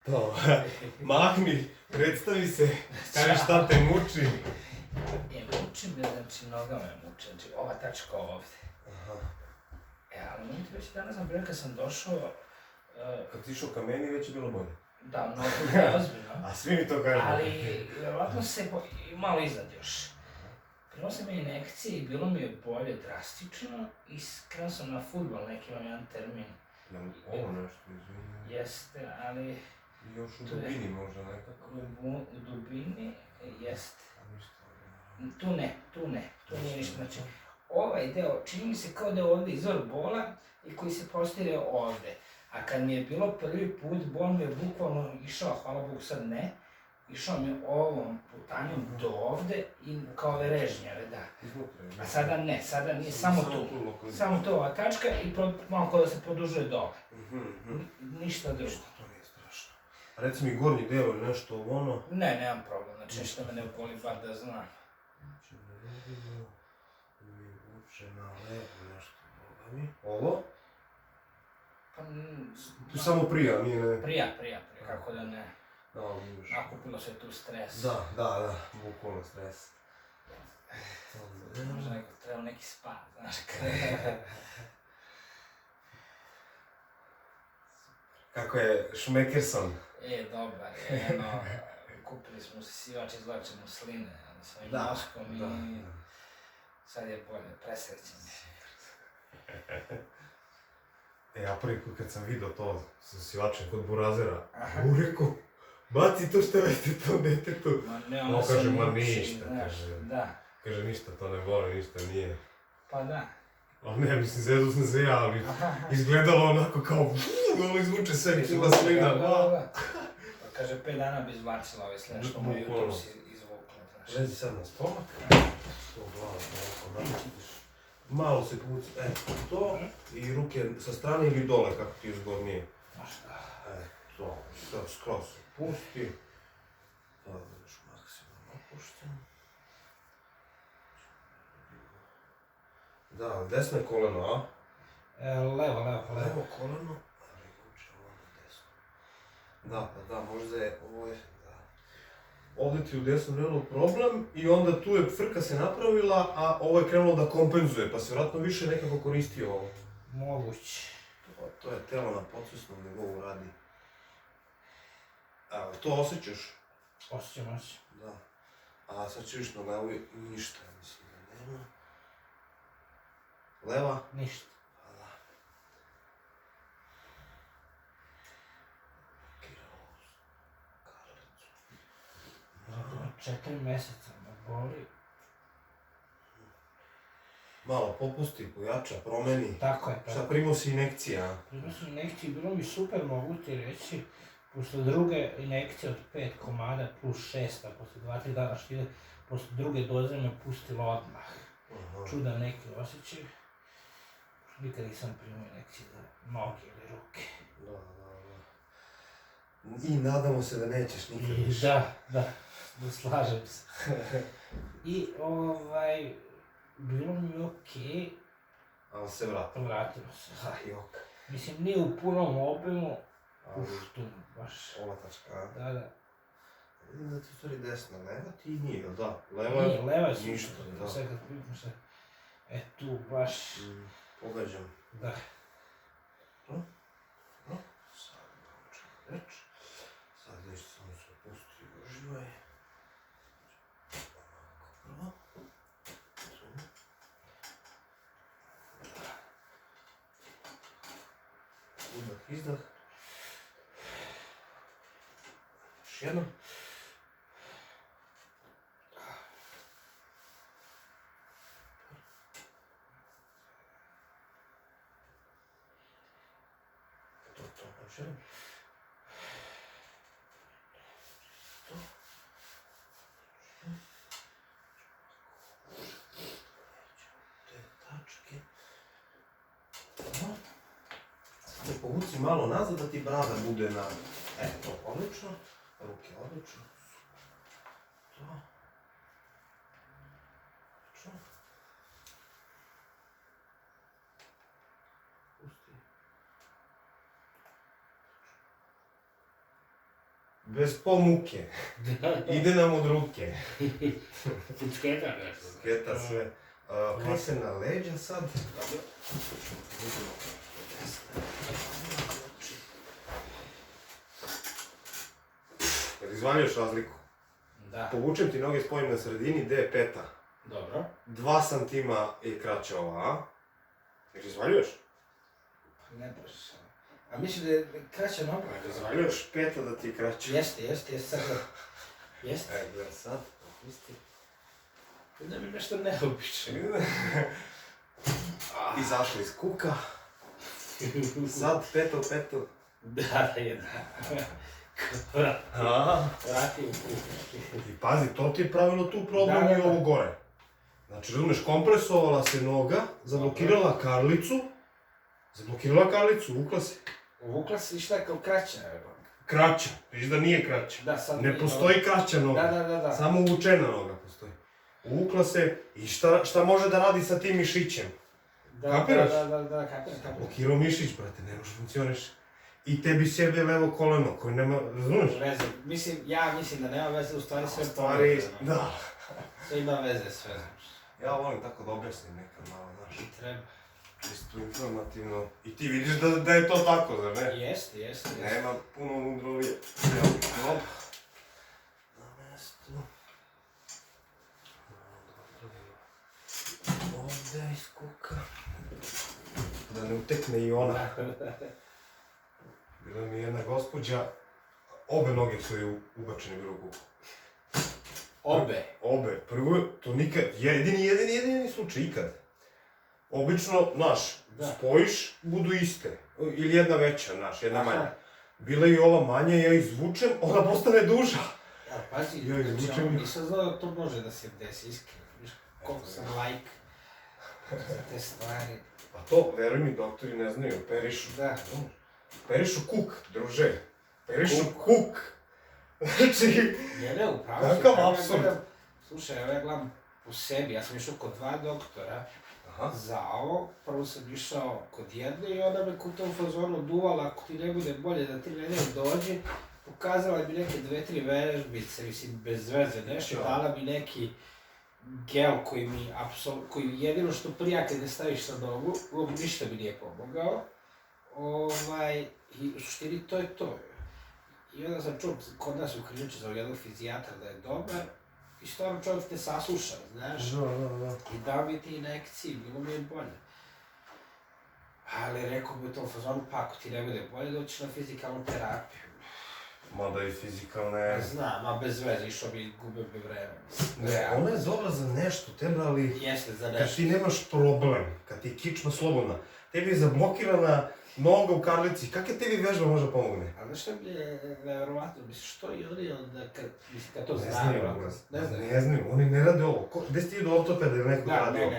To, mahni, predstavi se, kaži šta te muči. Muči me, znači noga me muči, znači ova tačka ovde. Ali mogu ti reći, danas sam bio kad sam došao... Kad ti išao ka meni, već je bilo bolje. Da, mnogo je ozbiljno. A svi mi to kažu. Ali, vjerovatno se malo iznad još. Krenuo sam injekcije i bilo mi je bolje drastično i krenuo sam na fudbal, neki imam jedan termin. Ovo nešto, izvini. Jeste, ali... Još u dubini možda nekako. U dubini, jeste. Tu nije ništa, znači ovaj deo, čini mi se kao da je ovde izvor bola i koji se prostire ovde. A kad mi je bilo prvi put, bol mi je bukvalno išao, hvala Bogu sad ne, išao mi je ovom putanjom do ovde i kao ove režnjave, da. A sada ne, sada nije samo tu. Samo tu ova tačka i malo kao da se produžuje dole. Ništa drugo. To nije strašno. A reci mi gornji deo ili nešto ono? Ne, nemam problem, znači ništa me ne boli, bar da znam. Znači ne vidimo, mi vuče na levo nešto, boga mi. Ovo? Pa... Samo prija, nije ne... Prija, kako da ne. Da, vidiš. Nakupilo se tu stres. Da, bukvalno stres. Možda neko treba neki spa, znaš Kako je Šmekerson? Dobar, kupili smo se sivač, izvlačimo sline, sa ovim noskom i sad je bolje, presrećen. Ja prvi put kad sam vidio to sa sivačem kod burazera, rekao, baci to što vete tom detetu. On kaže, ma ništa, kaže, ništa to ne boli, ništa nije. Pa da. Ali ne, mislim, zezu sam se ja, ali izgledalo onako kao, ono izvuče sve kila slina. Pa kaže, 5 dana bi izvlačila ove slina što mu je jutro si izvukla. Lezi sad na stomak. To glava, tako da vidiš. Malo se puci, to i ruke sa strane ili dole, kako ti je zgodnije. To, sad skroz se pusti. Da budeš maksimalno opušten. Da, desno je koleno, a? Levo. Levo koleno, ali vuče ovo na desno. Da, možda je, ovo je, da. Ovdje ti u desnom nemalo problem i onda tu je frka se napravila, a ovo je krenulo da kompenzuje, pa se vjerojatno više nekako koristio ovo. Moguće. To je telo na podsvesnom nivou radi. Evo, to osjećaš? Osjećam. Da. A sad ćeš na levo i ništa, mislim da nema. Leva? Ništa. Pa da. Karlicu. 4 meseca me boli. Malo popusti, pojača, promeni. Tako je. Šta primao si injekcija? Primao sam injekciju, bilo mi super, mogu ti reći. Posle druge injekcije od 5 komada plus 6, posle 2-3 dana što ide, posle druge doze me pustilo odmah. Čudan neki osjećaj. Nikad nisam primao injekcije za noge ili ruke. I nadamo se da nećeš nikad više. Da, slažem se. I bilo mi okej. Ali se vratilo. Vratilo se. Jok. Mislim, nije u punom obimu. Tu baš. Ova tačka, a? Da. Vidim da ti u stvari desna, leva ti nije, jel da? Leva nije, leva je ništa, da. Sad kad prijem se, tu baš... Pogađam. Da. Sad naučim reč. Sad nešto samo se opusti i uživaj. Ovako prvo. Udah, izdah. Još jednom. To, još jednom. Povuci malo nazad da ti brada bude na... to odlično. Ruke odlično. To. Odlično. Pusti. bez pomuke. Ide nam od ruke. Fucketa nešto. Sketa sve. Kaj se na leđa sad? Jel izvaljuješ razliku? Da. Povučem ti noge, spojim na sredini, gde je peta? Dobro. 2 santima je kraća ova, a? Jel izvaljuješ? Ne baš. A mislim da je kraća noga. Izvaljuješ peta da ti je kraća. Jeste, sad da. Jeste. Gledaj sad. Isti. Da mi nešto neobično. Izašli iz kuka. Sad peto. Da, jedna. Vrati u kuku. I pazi, to ti je pravilo tu problem i ovo gore. Znači, razumeš, kompresovala se noga, zablokirala karlicu, uvukla se. Uvukla se i šta je kao kraća, evo. Kraća, viš da nije kraća. Da, sad ne postoji kraća noga. Da. Samo uvučena noga postoji. Uvukla se i šta može da radi sa tim mišićem? Kapiraš? Da, kapiram. Blokirao mišić, brate, ne može funkcioneš. I tebi sjebe levo koleno, koje nema, razumiješ? Veze, ja mislim da nema veze, u stvari sve povezano. Da. Sve ima veze, sve znaš. Ja volim tako da objasnim nekad malo, znaš. I treba. Čisto informativno. I ti vidiš da je to tako, zar ne? Jeste. Nema puno mudrovije. Hop. Na mestu. Ovdje iz kuka. Da ne utekne i ona. Bila mi je jedna gospođa, obe noge su joj ubačene u ruku. Obe. Prvo, to nikad, jedini slučaj, ikad. Obično, znaš, spojiš, budu iste. Ili jedna veća, znaš, jedna manja. Bila je ova manja, ja izvučem, ona postane duža. Ja, pazi, nisam znao da to može da se desi, iskreno. Koliko sam lajk za te stvari. Pa to, veruj mi, doktori ne znaju, operišu. Da. Operišu kuk, druže. Operišu kuk. Znači... Ne, upravo si. Kakav apsurd. Slušaj, ja gledam po sebi, ja sam išao kod 2 doktora za ovo. Prvo sam išao kod jedne i ona me kod tom fazonu duvala, ako ti ne bude bolje da 3 nedelje dođe. Pokazala mi neke 2-3 vežbice, mislim, bez veze nešto, dala mi neki gel koji jedino što prija kad ne staviš na nogu, ništa mi nije pomogao. I u suštini to je to. I onda sam čuo kod nas u Križnici za jednog fizijatra da je dobar i stvarno čovjek te sasluša, znaš. I dao mi ti injekciji, bilo mi je bolje. Ali rekao bi u tom fazonu, pa ako ti ne bude bolje, doćiš na fizikalnu terapiju. Mada i fizikalne... Znam, a bez veze, išao bi gube bi vreme. Ne, ona je dobra za nešto, tebe, ali... Jeste, za nešto. Kad ti nemaš problem, kad ti je kičma slobodna, tebi je zablokirana noga u karlici, kakve tebi vežba može da pomogne? A znaš šta mi je nevjerovatno, misliš, što i oni onda kad to znaju? Ne znaju, oni ne rade ovo. Gde si ti do ortopeda ili nekog radi ovo?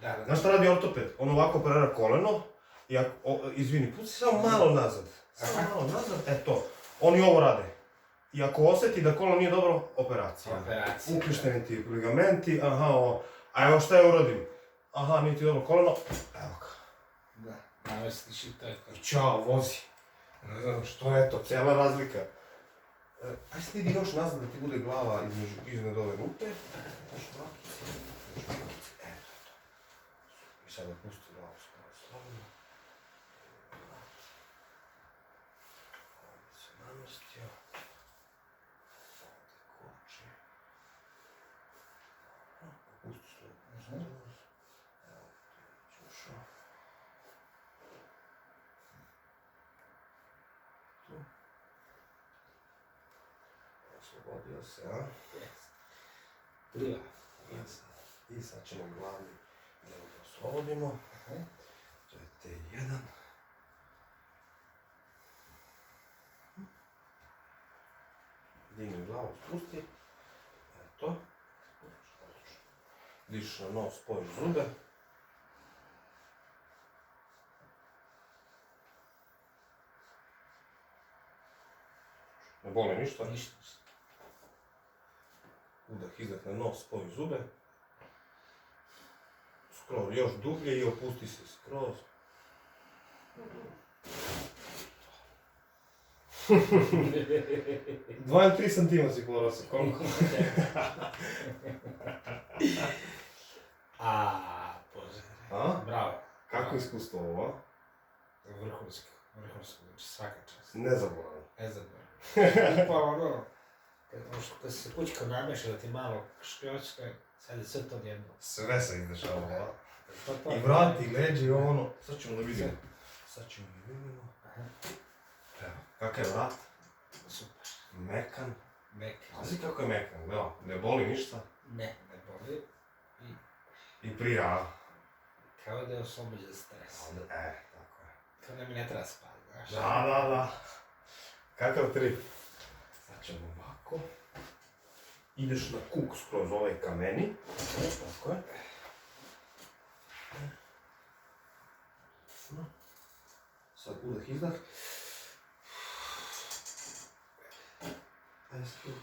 Da. Znaš šta radi ortoped? On ovako operira koleno, izvini, puci samo malo nazad. To. Oni ovo rade. I ako osjeti da koleno nije dobro, operacija. Ukljušteni ti ligamenti, a evo šta ja uradim? Nije ti dobro koleno, evo ga. Da, navestiš i to je to. I ćao, vozi. Ne znam što je to, cijela razlika. Aj snidi još nazad da ti bude glava iznad ove rupe. Još makice. Eto to. I sada pusti glavu skoro slobodno. Ovdje se namestio. Ovdje koči. Pusti slobodno. Evo ti je ušao. Tu. Oslobodio se, a? Pliva. I sad ćemo glavni deo da oslobodimo. To je T1. Digni glavu, spusti. Eto. Diš na nos, spojiš zube. Ne boli ništa? Ništa. Udah, izdah na nos, spoji zube. Skroz, još dublje i opusti se skroz. 2 ili 3 santima si porasao, koliko? Bože. A? Bravo. Kako iskustvo ovo, a? Vrhunsko, znači svaka čast. Nezaboravno. Nezaboravno. Pa ono, kad se kućka nameša da ti malo škljočka, sad je sve to odjedno. Sve se izdešava, a? To. I vrati, leđe i ono, sad ćemo da vidimo. Evo, kakav je vrat? Super. Mekan. Mekan. Pazi kako je mekan, evo, ne boli ništa. Ne boli. I prija. Kao da je oslobođen stres. Tako je. Kao da mi ne treba spati, znaš. Da. Kakav trip? Sad ćemo ovako. Ideš na kuk skroz ovaj kameni. Tako je. Sad udah, izdah. Ajde skroz.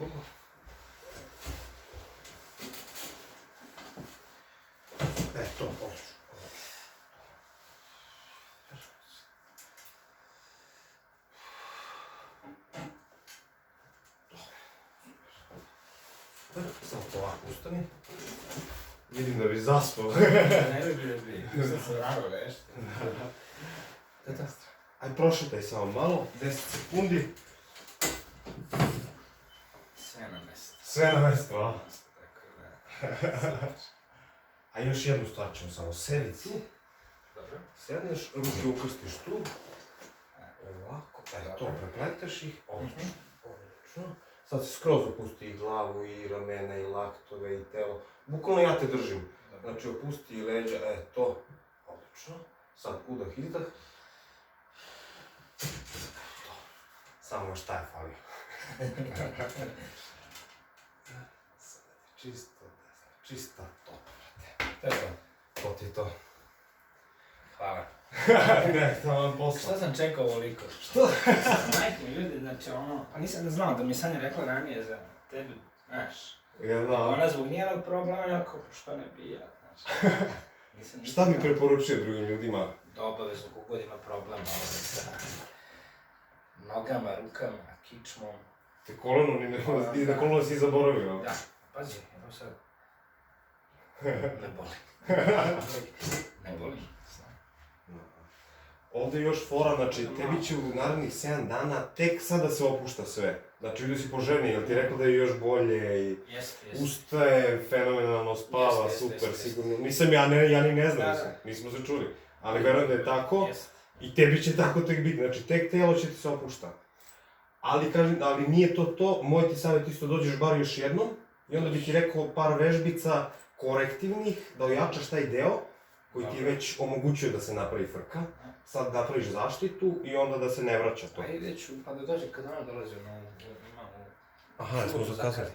Evo. To, hoću. Samo polako ustani. Vidim da bi zaspao. Ne bi. Sad sam rano nešto. Katastra. Aj prošetaj samo malo, 10 sekundi. Sve na mesto. Sve na mesto, a? Tako da. A još jednu stvar ćemo samo, sedi tu. Dobro. Sedneš, ruke ukrstiš tu. Ovako, to, prepleteš ih. Odlično. Sad se skroz opusti i glavu, i ramena, i laktove, i telo. Bukvalno ja te držim. Znači opusti i leđa, to. Odlično. Sad udah, izdah. Samo šta je falio. Čista top, brate. To ti je to. Hvala. Ne, to vam posla. Šta sam čekao ovoliko? Što? Majke mi ljudi, znači ono, pa nisam da znao da mi Sanja rekla ranije za tebi, znaš. Ja znam. Ona zbog njenog problema, jako, što ne bi ja, znaš. Šta bi preporučio drugim ljudima? Da obavezno kogod ima problema sa nogama, rukama, kičmom. Te koleno, ni na koleno si zaboravio. Da, pazi, evo sad. Ne boli. Ne boli. Ovdje je još fora, znači tebi će u narednih 7 dana tek sada se opušta sve. Znači vidio si po ženi, jel ti rekao da je još bolje i ustaje, fenomenalno spava, super, sigurno. Nisam ja ni ne znam, nismo se čuli. Ali verujem da je tako i tebi će tako tek biti, znači tek telo će ti se opušta. Ali kažem, ali nije to, moj ti savjet isto dođeš bar još jednom i onda bi ti rekao par vežbica korektivnih, da ojačaš taj deo koji ti je već omogućio da se napravi frka. Sad da napraviš zaštitu i onda da se ne vraća to. Ajde ću, pa da dođe kad ona dolazi u novu, Aha, smo zakazali.